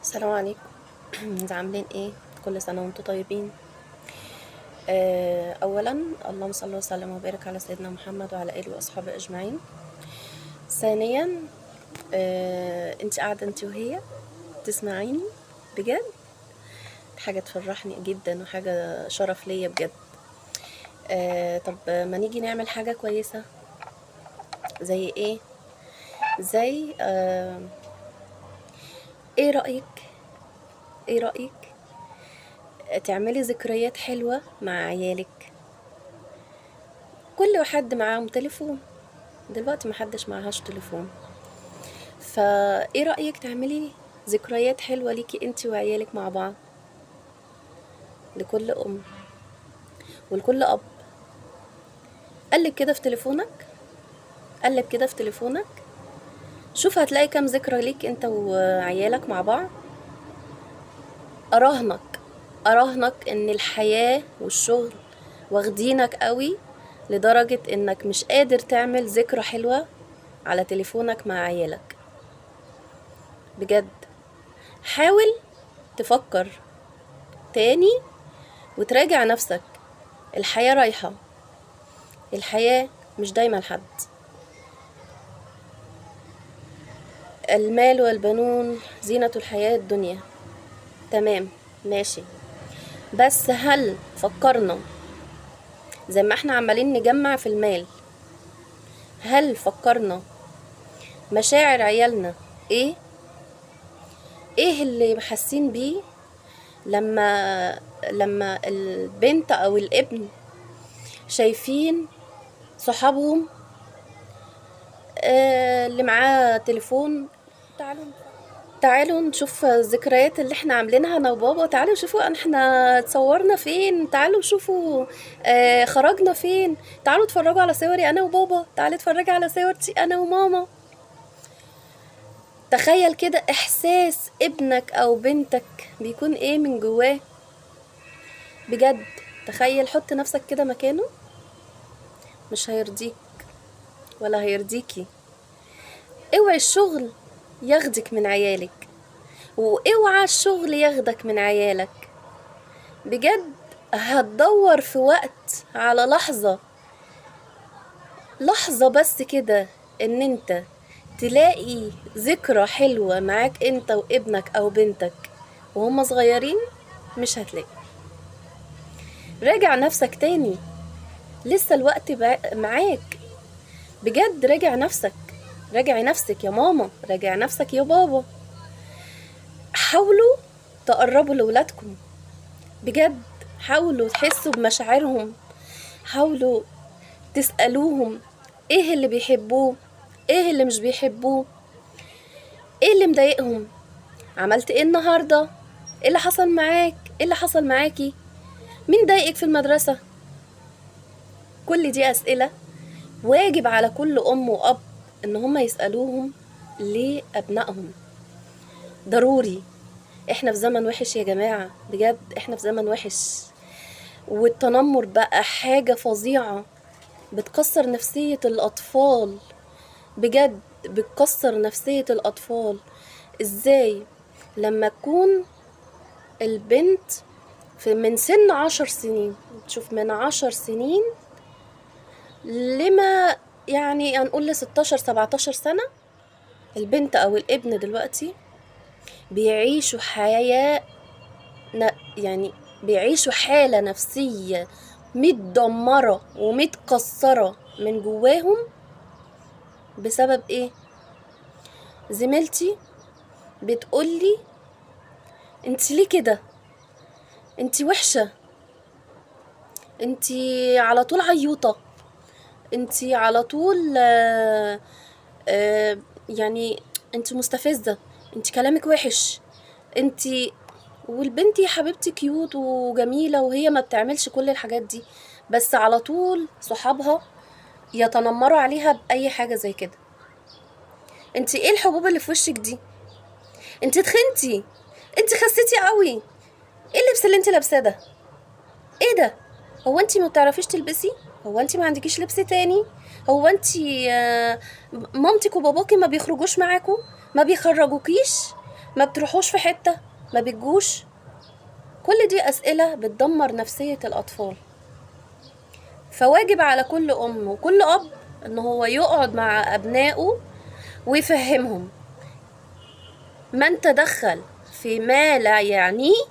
السلام عليكم. انتوا عاملين ايه؟ كل سنة وانتم طيبين. اولا اللهم صل وسلم وبارك على سيدنا محمد وعلى اله واصحابه اجمعين. ثانيا انت قاعدة انت وهي تسمعيني بجد، حاجة تفرحني جدا وحاجة شرف ليا بجد. طب ما نيجي نعمل حاجة كويسة زي ايه؟ زي ايه رأيك ايه رأيك تعملي ذكريات حلوة مع عيالك؟ كل واحد معاهم تليفون دلوقتي، محدش معهاش تليفون، فايه رأيك تعملي ذكريات حلوة ليكي انتي وعيالك مع بعض؟ لكل ام ولكل اب. قلب كده في تليفونك، قلب كده في تليفونك، شوف هتلاقي كام ذكرى ليك انت وعيالك مع بعض. اراهنك ان الحياة والشغل واخدينك قوي لدرجة انك مش قادر تعمل ذكرى حلوة على تليفونك مع عيالك. بجد حاول تفكر تاني وتراجع نفسك. الحياة رايحة، الحياة مش دايما حد. المال والبنون زينة الحياة الدنيا، تمام ماشي، بس هل فكرنا زي ما احنا عمالين نجمع في المال؟ هل فكرنا مشاعر عيالنا ايه؟ ايه اللي حاسين بيه لما البنت او الابن شايفين صحابهم اللي معاه تليفون؟ تعالوا نشوف الذكريات اللي احنا عاملينها انا وبابا. تعالوا شوفوا احنا اتصورنا فين، تعالوا شوفوا خرجنا فين، تعالوا اتفرجوا على صوري انا وبابا، تعالوا اتفرجوا على صورتي انا وماما. تخيل كده احساس ابنك او بنتك بيكون ايه من جواه بجد. تخيل، حط نفسك كده مكانه، مش هيرضيك ولا هيرضيكي. اوعي الشغل ياخدك من عيالك، واوعى الشغل ياخدك من عيالك. بجد هتدور في وقت على لحظة بس كده ان انت تلاقي ذكرى حلوة معاك انت وابنك او بنتك وهم صغيرين. مش هتلاقي. راجع نفسك تاني، لسه الوقت معاك. بجد راجع نفسك، راجعي نفسك يا ماما، راجع نفسك يا بابا. حاولوا تقربوا لولادكم بجد، حاولوا تحسوا بمشاعرهم، حاولوا تسألوهم ايه اللي بيحبوه، ايه اللي مش بيحبوه، ايه اللي مضايقهم، عملت ايه النهارده، ايه اللي حصل معاك، ايه اللي حصل معاكي، مين ضايقك في المدرسة. كل دي أسئلة واجب على كل أم وأب إن هم يسألوهم لأبنائهم. ضروري. احنا في زمن وحش يا جماعة، بجد احنا في زمن وحش، والتنمر بقى حاجة فظيعة بتكسر نفسية الأطفال. بجد بتكسر نفسية الأطفال. ازاي لما تكون البنت من سن 10 سنين، تشوف من 10 سنين لما يعني هنقول ل16 17 سنة، البنت أو الابن دلوقتي بيعيشوا حياة، يعني بيعيشوا حالة نفسية متدمرة ومتكسرة من جواهم. بسبب ايه؟ زميلتي بتقولي انت ليه كده، انت وحشة، انت على طول عيوطة، انت على طول يعني انت مستفزة، انت كلامك وحش، انت. والبنت يا حبيبتي كيوت وجميلة وهي ما بتعملش كل الحاجات دي، بس على طول صحابها يتنمروا عليها بأي حاجة زي كده. انت ايه الحبوب اللي في وشك دي، انت تخنتي، انت خسيتي قوي، ايه اللبس اللي انت لابساه ده، ايه ده، هو انت ما بتعرفيش تلبسي، هو انت ما عندكيش لبس تاني، هو انت مامتك وباباكي ما بيخرجوش معاكوا، ما بيخرجوكيش، ما بتروحوش في حتة؟ ما بتجوش؟ كل دي أسئلة بتدمر نفسية الأطفال. فواجب على كل أم وكل أب إن هو يقعد مع أبنائه ويفهمهم. من تدخل في ما لا يعنيه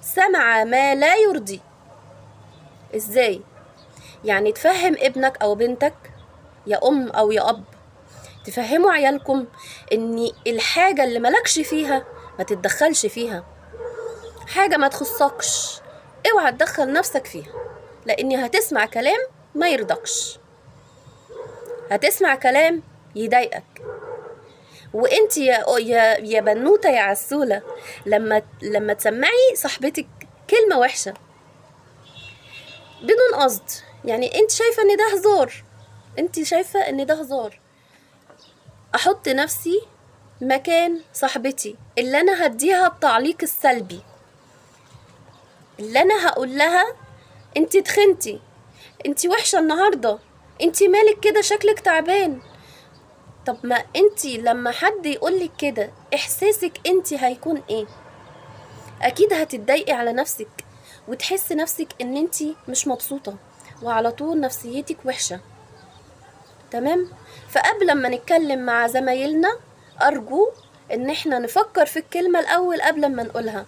سمع ما لا يرضي. إزاي؟ يعني تفهم ابنك أو بنتك يا أم أو يا أب، تفهموا عيالكم إن الحاجة اللي ملكش فيها ما تتدخلش فيها. حاجة ما تخصكش اوعى تدخل نفسك فيها، لأني هتسمع كلام ما يرضكش، هتسمع كلام يضايقك. وانت يا بنوته يا عسوله، لما تسمعي صاحبتك كلمه وحشه بدون قصد، يعني انت شايفه ان ده هزار، انت شايفه ان ده هزار، احط نفسي مكان صاحبتي اللي انا هديها التعليق السلبي، اللي انا هقول لها انت تخنتي، انت وحشه النهارده، انت مالك كده شكلك تعبان. طب ما انتي لما حد يقولك كده احساسك انتي هيكون ايه؟ اكيد هتتضايقي على نفسك وتحسي نفسك ان انتي مش مبسوطة وعلى طول نفسيتك وحشة. تمام؟ فقبل ما نتكلم مع زمايلنا ارجو ان احنا نفكر في الكلمة الاول قبل ما نقولها.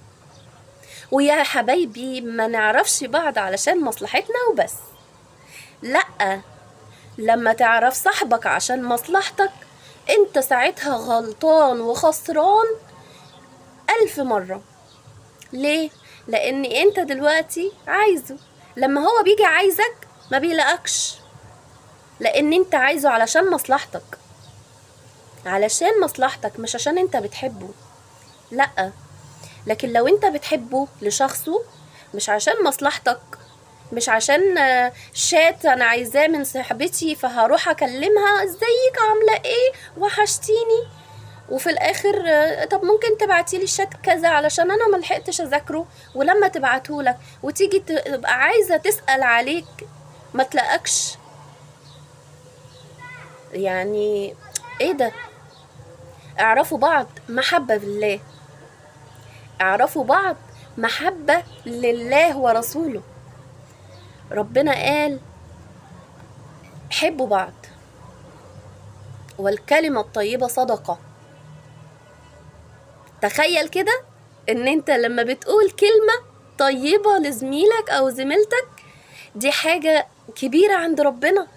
ويا حبايبي ما نعرفش بعض علشان مصلحتنا وبس، لأ، لما تعرف صاحبك عشان مصلحتك انت ساعتها غلطان وخسران 1000 مرة. ليه؟ لان انت دلوقتي عايزه، لما هو بيجي عايزك ما بيلاقكش، لان انت عايزه علشان مصلحتك، علشان مصلحتك مش عشان انت بتحبه. لأ، لكن لو انت بتحبه لشخصه مش عشان مصلحتك، مش عشان شات انا عايزاه من صاحبتي فهروح اكلمها ازيك عامله ايه وحشتيني، وفي الاخر طب ممكن تبعتيلي الشات كذا علشان انا ملحقتش اذاكره، ولما تبعتهولك وتيجي تبقى عايزه تسأل عليك ما تلاقكش. يعني ايه ده؟ اعرفوا بعض محبة بالله، اعرفوا بعض محبة لله ورسوله. ربنا قال حبوا بعض، والكلمة الطيبة صدقة. تخيل كده ان انت لما بتقول كلمة طيبة لزميلك او زميلتك دي حاجة كبيرة عند ربنا،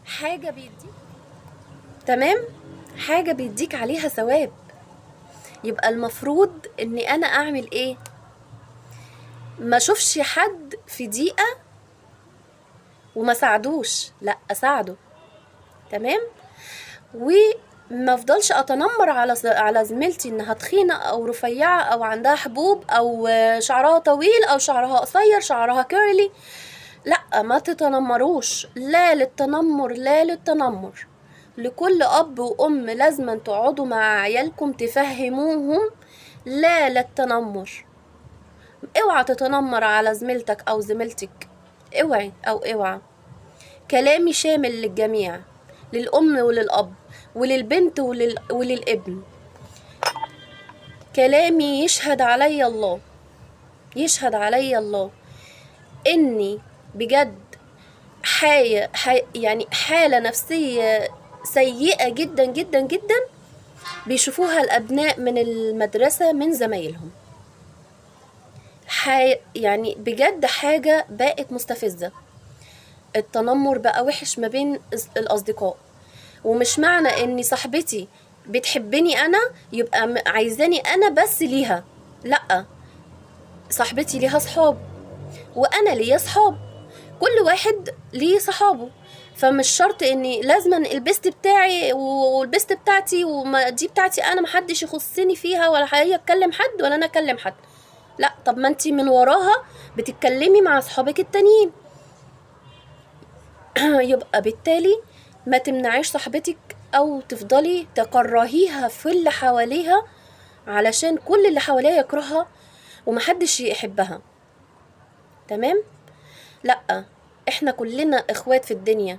حاجة بيديك، تمام، حاجة بيديك عليها ثواب. يبقى المفروض اني انا اعمل ايه؟ ما اشوفش حد في ضيقة وما ساعدوش، لا اساعده. تمام؟ وما افضلش اتنمر على زميلتي انها تخينه او رفيعه او عندها حبوب او شعرها طويل او شعرها قصير شعرها كيرلي. لا، ما تتنمروش، لا للتنمر، لا للتنمر. لكل اب وام لازم تقعدوا مع عيالكم تفهموهم لا للتنمر. اوعى تتنمر على زميلتك او زميلتك، اوعي او اوعى. كلامي شامل للجميع، للأم وللأب وللبنت وللابن. كلامي يشهد علي الله، يشهد علي الله إني بجد يعني حالة نفسية سيئة جدا جدا جدا بيشوفوها الأبناء من المدرسة من زمايلهم. يعني بجد حاجة بقت مستفزة. التنمر بقى وحش ما بين الأصدقاء، ومش معنى إني صاحبتي بتحبني أنا يبقى عايزاني أنا بس ليها. لأ، صاحبتي ليها صحاب وأنا ليا صحاب، كل واحد ليه صحابه. فمش شرط اني لازما البست بتاعي والبست بتاعتي دي بتاعتي انا محدش يخصني فيها، ولا هي اتكلم حد ولا انا اكلم حد. لا، طب ما انتي من وراها بتتكلمي مع صحابك التانيين. يبقى بالتالي ما تمنعيش صاحبتك او تفضلي تكرهيها في اللي حواليها علشان كل اللي حواليها يكرهها ومحدش يحبها. تمام؟ لا، احنا كلنا اخوات في الدنيا.